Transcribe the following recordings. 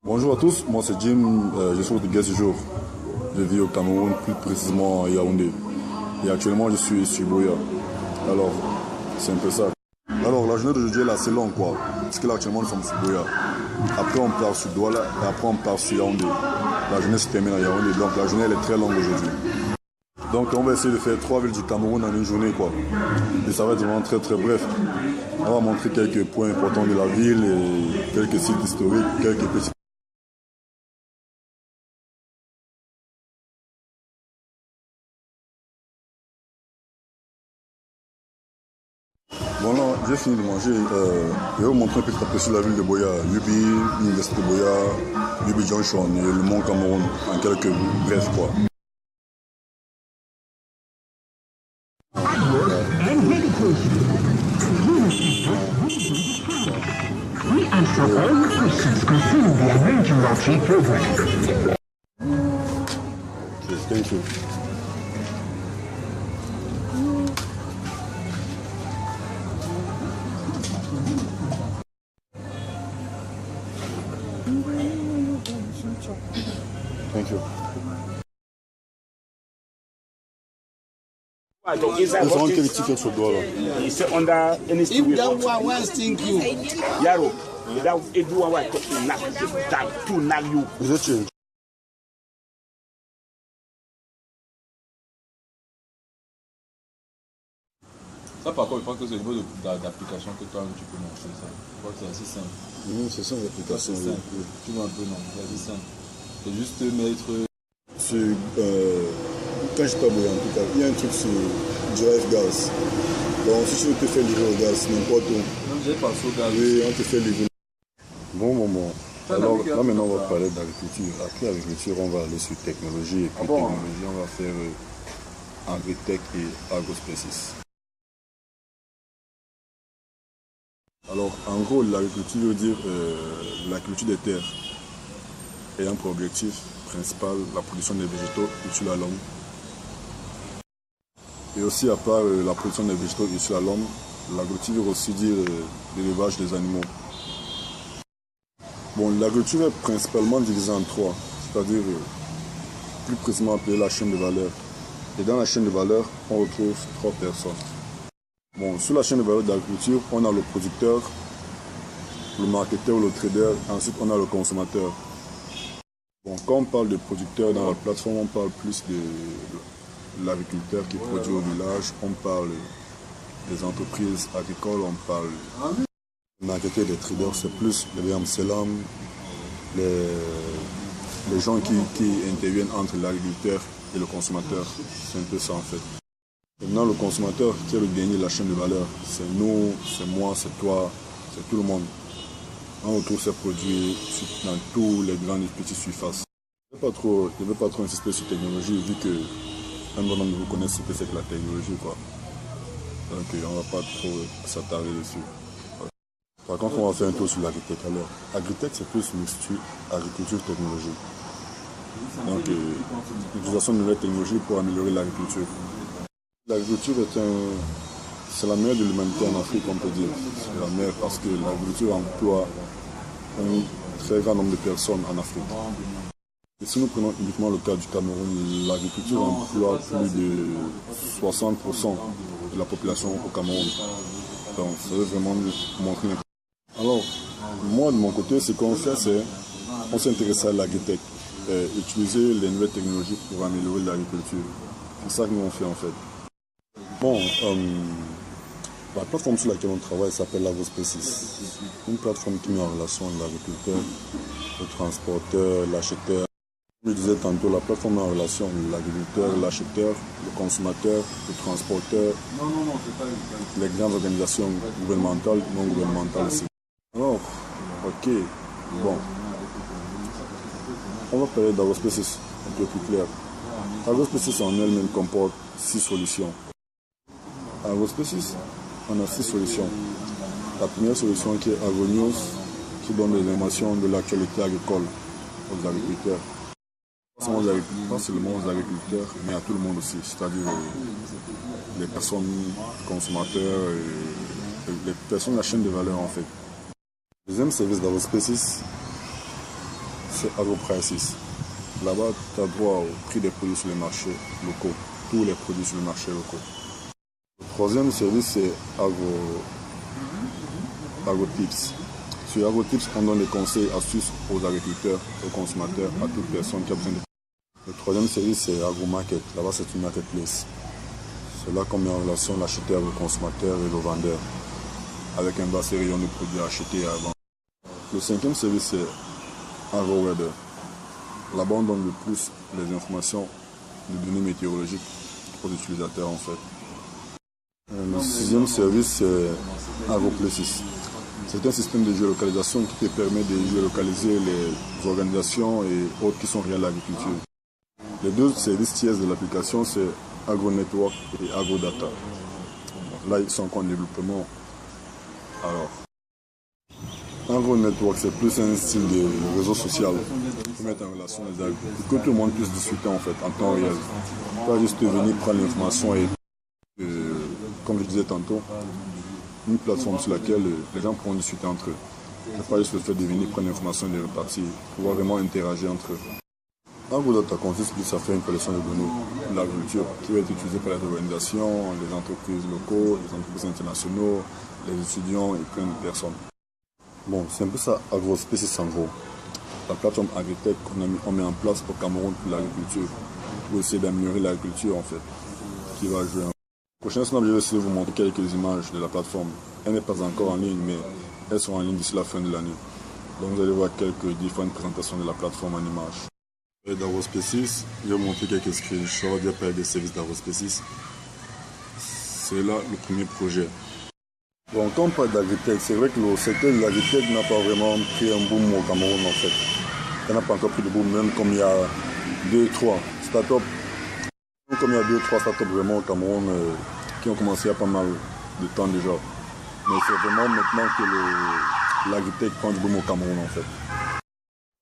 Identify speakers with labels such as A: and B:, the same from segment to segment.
A: Bonjour à tous, moi c'est Jim, je suis votre guest du jour. Je vis au Cameroun, plus précisément à Yaoundé. Et actuellement je suis sur Boya. Alors, c'est un peu ça. Alors la journée d'aujourd'hui elle est assez longue quoi. Parce que là actuellement nous sommes sur Boya. Après on part sur Douala et après on part sur Yaoundé. La journée se termine à Yaoundé, donc la journée elle est très longue aujourd'hui. Donc on va essayer de faire 3 villes du Cameroun en une journée quoi. Et ça va être vraiment très bref. On va montrer quelques points importants de la ville et quelques sites historiques, quelques petits. Bon là, j'ai fini de manger. Je vais vous montrer un petit peu sur la ville de Boya, Lubi, l'université de Boya, Lubi Junction et le Mont Cameroun en quelques brefs quoi.
B: We answer all your questions concerning the American Lottery program.
A: Okay, thank you. Thank you.
C: Is that
A: Someone
C: what
A: take a
C: is,
A: ticket for dollar.
C: is it under any
D: If
C: situation?
D: that one was think you,
C: Yaro, that everyone was talking knock to knock you.
A: Is it change?
E: Ça, par contre, je pense que c'est au niveau d'application que toi tu peux montrer ça. Je crois que c'est assez simple.
A: C'est ça l'application.
E: C'est simple. Tu vois un peu, non, c'est assez simple. C'est juste mettre.
A: Quand je parle en tout cas, il y a un truc sur Drive Gas. Bon, si tu veux te faire livrer au gaz, n'importe où.
E: Même j'ai pas au gaz.
A: Oui, on te fait livrer. Bon. Alors là maintenant on va parler d'agriculture. Après agriculture, on va aller sur technologie et puis technologie, on va faire agritech et agrospecies. Alors en gros l'agriculture veut dire la culture des terres ayant pour objectif principal la production des végétaux utiles à l'homme. Et aussi à part la production des végétaux utiles à l'homme, l'agriculture veut aussi dire l'élevage des animaux. Bon, l'agriculture est principalement divisée en trois, c'est-à-dire plus précisément appelée la chaîne de valeur. Et dans la chaîne de valeur, on retrouve 3 personnes. Bon, sur la chaîne de valeur de l'agriculture, on a le producteur, le marketeur ou le trader, ensuite on a le consommateur. Bon, quand on parle de producteur dans la plateforme, on parle plus de l'agriculteur qui produit au village, on parle des entreprises agricoles, on parle des marketeurs, des traders, c'est plus les Amselam, les gens qui interviennent entre l'agriculteur et le consommateur. C'est un peu ça en fait. Maintenant, le consommateur qui est le dernier de la chaîne de valeur, c'est nous, c'est moi, c'est toi, c'est tout le monde. On retrouve ces produits dans tous les grandes et petites surfaces. Je ne vais pas trop insister sur la technologie, vu que un bon nombre de vous connaissent ce que c'est que la technologie, quoi. Donc on ne va pas trop s'attarder dessus. Par contre, on va faire un tour sur l'agritech. Alors, agritech, c'est plus mixture agriculture-technologie. Donc, l'utilisation de nouvelles technologies pour améliorer l'agriculture. L'agriculture c'est la meilleure de l'humanité en Afrique, on peut dire. C'est la meilleure parce que l'agriculture emploie un très grand nombre de personnes en Afrique. Et si nous prenons uniquement le cas du Cameroun, l'agriculture emploie plus de 60% de la population au Cameroun. Donc, ça veut vraiment montrer. Alors, moi de mon côté, ce qu'on fait, c'est on s'intéresse à l'agritech, utiliser les nouvelles technologies pour améliorer l'agriculture. C'est ça que nous on fait en fait. Bon, la plateforme sur laquelle on travaille s'appelle Agrospecies. Une plateforme qui met en relation l'agriculteur, le transporteur, l'acheteur. Comme je disais tantôt, la plateforme met en relation l'agriculteur, l'acheteur, le consommateur, le transporteur, les grandes organisations gouvernementales, non gouvernementales aussi. Alors, ok, bon. On va parler d'Agrospecies un peu plus clair. Agrospecies en elle-même comporte 6 solutions. À Agrospecies, on a 6 solutions. La première solution qui est AgroNews, qui donne des informations de l'actualité agricole aux agriculteurs. Pas seulement aux agriculteurs, mais à tout le monde aussi, c'est-à-dire les personnes consommateurs et les personnes de la chaîne de valeur en fait. Le deuxième service d'Agrospecies, c'est AgroPrices. Là-bas, tu as droit au prix des produits sur les marchés locaux, tous les produits sur le marché locaux. Le troisième service, c'est AgroTips. Sur AgroTips, on donne des conseils, astuces aux agriculteurs, aux consommateurs, à toute personne qui a besoin de. Le troisième service, c'est AgroMarket. Là-bas, c'est une marketplace. C'est là qu'on met en relation l'acheteur, le consommateur et le vendeur, avec un vaste rayon de produits achetés et à vendre. Le cinquième service, c'est AgroWeather. Là-bas, on donne le plus les informations de données météorologiques aux utilisateurs, en fait. Le sixième service, c'est AgroPlaces. C'est un système de géolocalisation qui te permet de géolocaliser les organisations et autres qui sont liées à l'agriculture. Les deux services tiers de l'application, c'est AgroNetwork et AgroData. Là, ils sont encore en développement. Alors, AgroNetwork, c'est plus un style de réseau social pour mettre en relation les agriculteurs, pour que tout le monde puisse discuter en fait en temps réel. Pas juste venir prendre l'information et, comme je disais tantôt, une plateforme sur laquelle les gens pourront discuter entre eux. C'est pas juste le fait de venir prendre l'information et de repartir, pouvoir vraiment interagir entre eux. AgroData consiste plus à faire une collection de données de l'agriculture qui va être utilisée par les organisations, les entreprises locaux, les entreprises internationaux, les étudiants et plein de personnes. Bon, c'est un peu ça, AgroSpaces en gros. La plateforme Agritech qu'on met en place au Cameroun pour l'agriculture, pour essayer d'améliorer l'agriculture en fait, qui va jouer un. Prochain snap, je vais essayer de vous montrer quelques images de la plateforme. Elle n'est pas encore en ligne, mais elles seront en ligne d'ici la fin de l'année. Donc vous allez voir quelques différentes présentations de la plateforme en images. Et d'AgroSpaces, je vais vous montrer quelques screenshots des services d'AgroSpaces. C'est là le premier projet. Bon, quand on parle d'Agritech, c'est vrai que le secteur de l'Agritech n'a pas vraiment pris un boom au Cameroun en fait. Il n'a pas encore pris de boom, même comme il y a 2-3 startups. Comme il y a 2-3 startups vraiment au Cameroun qui ont commencé il y a pas mal de temps déjà. Mais c'est vraiment maintenant que l'Agritech prend du boom au Cameroun en fait.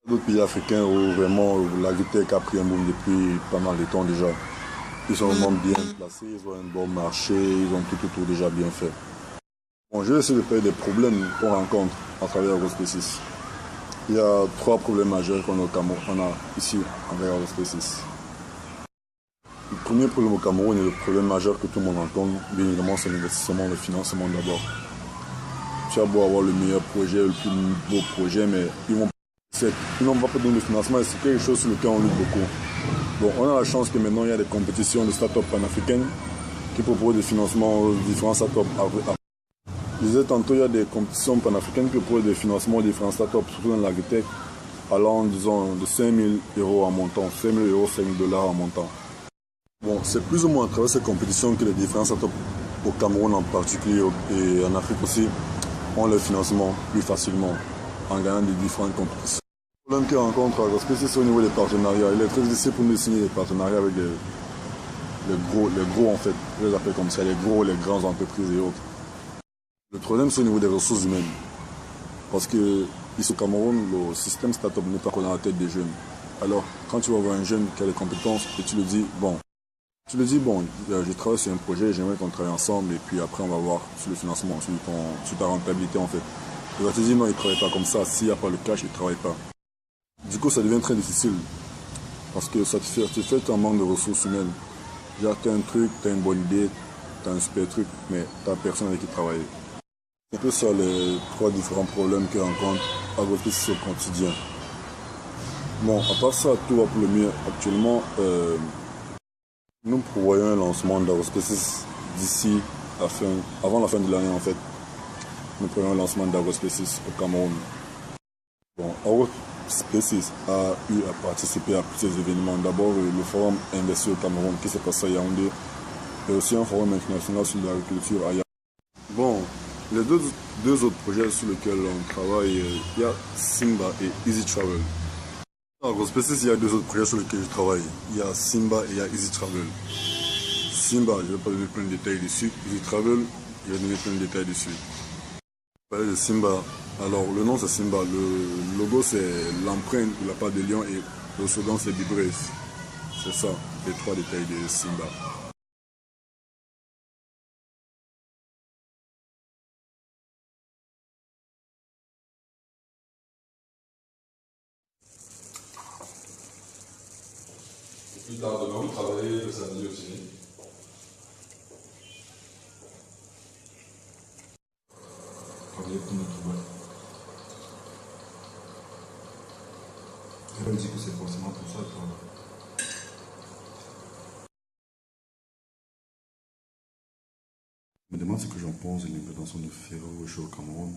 A: D'autres pays africains où vraiment l'Agritech a pris un boom depuis pas mal de temps déjà. Ils sont vraiment bien placés, ils ont un bon marché, ils ont tout déjà bien fait. Bon, je vais essayer de parler des problèmes qu'on rencontre à travers AgroSpaces. Il y a 3 problèmes majeurs qu'on a au Cameroun, ici avec AgroSpaces. Le premier problème au Cameroun et le problème majeur que tout le monde rencontre, bien évidemment, c'est l'investissement, le financement d'abord. Tu as beau avoir le meilleur projet, le plus beau projet, mais ils n'ont pas donné le financement et c'est quelque chose sur lequel on lutte beaucoup. Bon, on a la chance que maintenant il y a des compétitions de start-up panafricaines qui proposent des financements aux différents start-up. Je disais tantôt, il y a des compétitions panafricaines qui proposent des financements aux différents start-up, surtout dans l'agritech, allant, disons, de 5 000 € en montant, 5 000 €, 5 000 $ en montant. Bon, c'est plus ou moins à travers ces compétitions que les différents start-up au Cameroun en particulier et en Afrique aussi ont le financement plus facilement en gagnant des différentes compétitions. Le problème qu'ils rencontrent à AgroSpaces, c'est au niveau des partenariats. Il est très difficile pour nous de signer des partenariats avec les gros en fait, je les appelle comme ça, les grandes entreprises et autres. Le problème, c'est au niveau des ressources humaines. Parce que ici au Cameroun, le système start-up n'est pas encore dans la tête des jeunes. Alors, quand tu vas voir un jeune qui a des compétences et tu lui dis, bon, je travaille sur un projet, j'aimerais qu'on travaille ensemble et puis après on va voir sur le financement, sur ta rentabilité en fait. Il va te dire non, il ne travaille pas comme ça, s'il n'y a pas le cash, il ne travaille pas. Du coup, ça devient très difficile parce que ça te fait un manque de ressources humaines. Tu as un truc, tu as une bonne idée, tu as un super truc, mais tu n'as personne avec qui travailler. C'est un peu ça les 3 différents problèmes que rencontre AgroSpaces au quotidien. Bon, à part ça, tout va pour le mieux. Actuellement, nous prévoyons un lancement d'AgroSpaces d'ici avant la fin de l'année en fait. Nous prévoyons un lancement d'AgroSpaces au Cameroun. Bon, AgroSpaces a eu à participer à plusieurs événements. D'abord le forum Investir au Cameroun qui s'est passé à Yaoundé et aussi un forum international sur l'agriculture à Yaoundé. Bon, les deux autres projets sur lesquels on travaille, il y a Simba et Easy Travel. À AgroSpaces, il y a 2 autres projets sur lesquels je travaille. Il y a Simba et il y a Easy Travel. Simba, je ne vais pas donner plein de détails dessus. Easy Travel, je vais donner plein de détails dessus. Je vais parler de Simba. Alors, le nom c'est Simba. Le logo c'est l'empreinte de la part de lion et le slogan c'est Be Brave. C'est ça, les 3 détails de Simba.
E: Plus tard demain, vous travaillez le samedi aussi. Travaillez pour notre boîte. Elle dit que c'est forcément pour ça, toi.
D: Je me demande ce que j'en pense de l'implantation de Ferro au Cameroun.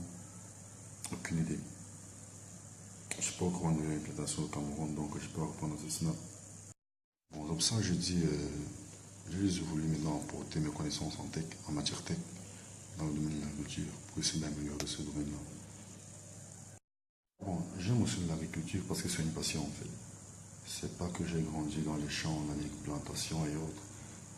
D: Aucune idée. Je ne sais pas au courant de l'implantation au Cameroun, donc je peux reprendre ce snap. Bon, comme ça, je dis, j'ai juste voulu maintenant apporter mes connaissances en tech, en matière tech, dans le domaine de l'agriculture, pour essayer d'améliorer ce domaine-là. Bon, j'aime aussi l'agriculture parce que c'est une passion en fait. C'est pas que j'ai grandi dans les champs, dans les plantations et autres.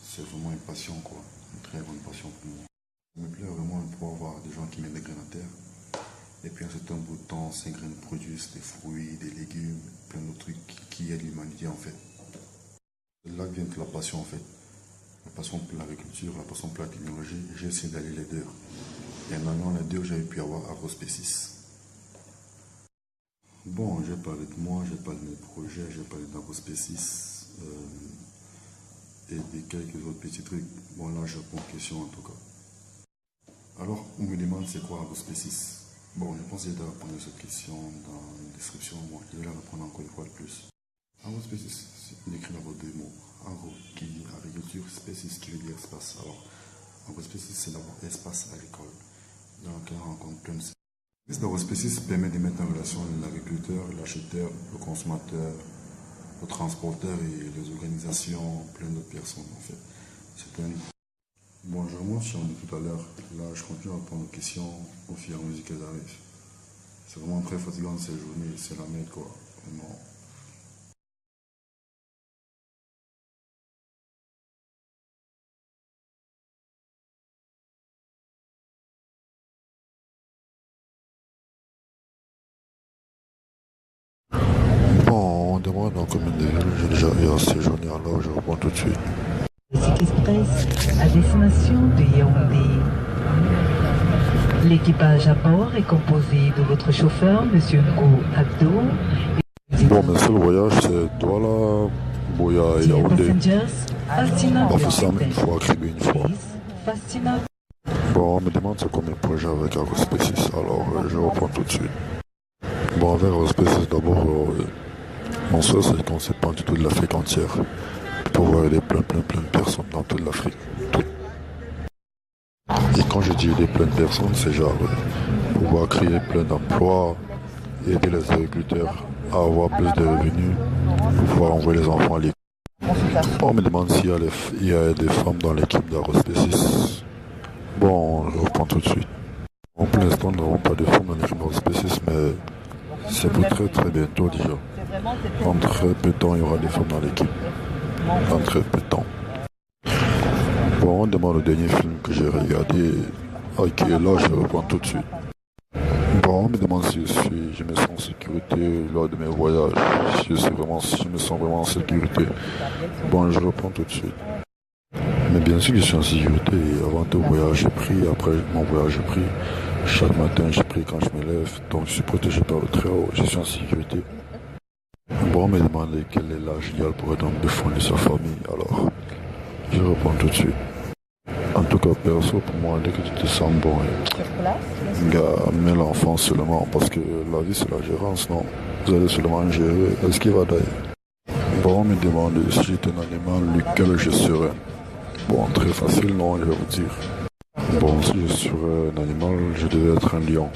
D: C'est vraiment une passion quoi, une très grande passion pour moi. Ça me plaît vraiment de pouvoir voir des gens qui mettent des graines à terre. Et puis un certain bout de temps, ces graines produisent des fruits, des légumes, plein d'autres trucs qui aident l'humanité en fait. C'est là que vient la passion en fait. La passion pour l'agriculture, la passion pour la technologie. J'ai essayé d'aller les deux. Et en allant les deux, j'avais pu avoir Agrospécis. Bon, j'ai parlé de moi, j'ai parlé de mes projets, j'ai parlé d'Agrospécis et de quelques autres petits trucs. Bon, là, je réponds aux questions en tout cas. Alors, on me demande c'est quoi Agrospécis? Bon, je pense que j'ai déjà répondu à cette question dans la description. Bon, je vais la reprendre encore une fois de plus. Agrospécis, c'est écrit d'abord deux mots. Agro qui dit agriculture, spécis qui veut dire espace. Alors, Agrospécis, c'est d'abord espace agricole dans lequel on rencontre plein de Le service d'Agrospécis permet de mettre en relation l'agriculteur, l'acheteur, le consommateur, le transporteur et les organisations, plein d'autres personnes en fait. C'est un... Bon, je remonte sur tout à l'heure. Là, je continue à répondre aux questions au fur et à mesure qu'elles arrivent. C'est vraiment très fatigant ces journées, c'est la merde quoi, vraiment. Bon, on demande en commune de ville, j'ai déjà eu à séjourner, alors je réponds tout de suite.
F: Express à destination de Yaoundé. L'équipage à bord est composé de votre chauffeur, M. Ngo Abdo.
D: Bon, mais seul voyage, c'est Douala, Boya et Yaoundé. Bafoussam une fois, Kribé une fois. Bon, on me demande c'est combien de projets avec Agrospécis, alors je reprends tout de suite. Bon, avec Agrospécis, d'abord, mon souhait c'est qu'on s'épande du tout de l'Afrique entière. Pour pouvoir aider plein de personnes dans toute l'Afrique. Et quand je dis aider plein de personnes, c'est genre pouvoir créer plein d'emplois, aider les agriculteurs à avoir plus de revenus, pour pouvoir envoyer les enfants à l'école. On me demande s'il y a des femmes dans l'équipe d'Agrospécis. Bon, je reprends tout de suite. Bon, pour l'instant, nous n'avons pas de femmes dans l'équipe d'Agrospécis, mais c'est pour très bientôt déjà. En très peu de temps, il y aura des femmes dans l'équipe. En très peu de temps. Bon, on demande le dernier film que j'ai regardé. Ok, là je reprends tout de suite. Bon, on me demande si je me sens en sécurité lors de mes voyages. Si je me sens vraiment en sécurité. Bon, je reprends tout de suite. Mais bien sûr que je suis en sécurité. Avant tout voyage, j'ai pris. Après mon voyage, j'ai pris. Chaque matin, j'ai pris quand je me lève. Donc je suis protégé par le Très-Haut. Je suis en sécurité. Bon, on me demande quel est l'âge idéal pour être en défendre de sa famille. Alors, je réponds tout de suite. En tout cas, perso, pour moi, dès que tu te sens bon, gars, mets l'enfant seulement, parce que la vie, c'est la gérance, non? Vous allez seulement gérer. Est-ce qu'il va d'ailleurs? Bon, on me demande si j'étais un animal, lequel je serais. Bon, très facile, non, je vais vous dire. Bon, si je serais un animal, je devais être un lion.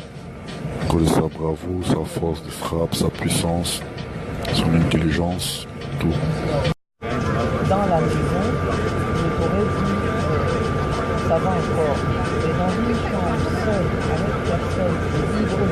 D: À cause de sa bravoure, sa force de frappe, sa puissance, son intelligence, tout.
F: Dans la maison, je pourrais dire ça va encore. Mais dans une chambre seule, avec personne, libre,